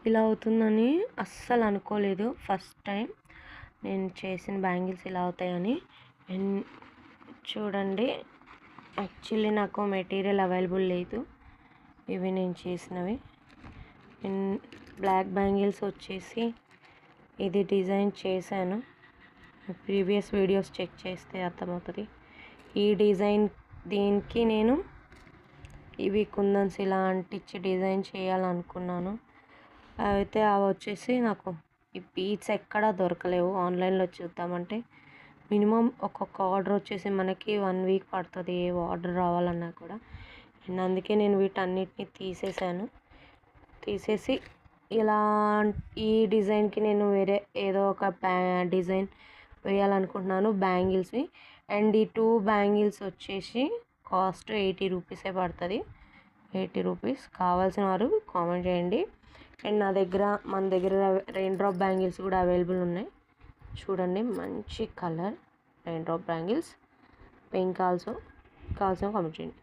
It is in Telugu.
ఇలా అవుతుందని అస్సలు అనుకోలేదు. ఫస్ట్ టైం నేను చేసిన బ్యాంగిల్స్ ఇలా అవుతాయని. అండ్ చూడండి, యాక్చువల్లీ నాకు మెటీరియల్ అవైలబుల్ లేదు. ఇవి నేను చేసినవి. అండ్ బ్లాక్ బ్యాంగిల్స్ వచ్చేసి ఇది డిజైన్ చేశాను. ప్రీవియస్ వీడియోస్ చెక్ చేస్తే అర్థమవుతుంది. ఈ డిజైన్ దీనికి నేను ఇవి కుందన్స్ ఇలా అంటించి డిజైన్ చేయాలనుకున్నాను. అయితే అవి వచ్చేసి నాకు ఈ బీడ్స్ ఎక్కడా దొరకలేవు. ఆన్లైన్లో చూద్దామంటే మినిమం ఒక్కొక్క ఆర్డర్ వచ్చేసి మనకి 1 వీక్ పడుతుంది, ఏ ఆర్డర్ రావాలన్నా కూడా. అండ్ అందుకే నేను వీటన్నిటిని తీసేసి ఇలా ఈ డిజైన్కి నేను వేరే ఏదో ఒక డిజైన్ వేయాలనుకుంటున్నాను బ్యాంగిల్స్వి. అండ్ ఈ 2 బ్యాంగిల్స్ వచ్చేసి కాస్ట్ 80 రూపీసే పడుతుంది. 80 రూపీస్. కావాల్సిన వారు కామెంట్ చేయండి. అండ్ మన దగ్గర రెయిన్ డ్రాప్ బ్యాంగిల్స్ కూడా అవైలబుల్ ఉన్నాయి. చూడండి, మంచి colour rain drop bangles. Pink also. కావాల్సిన కామెంట్ చేయండి.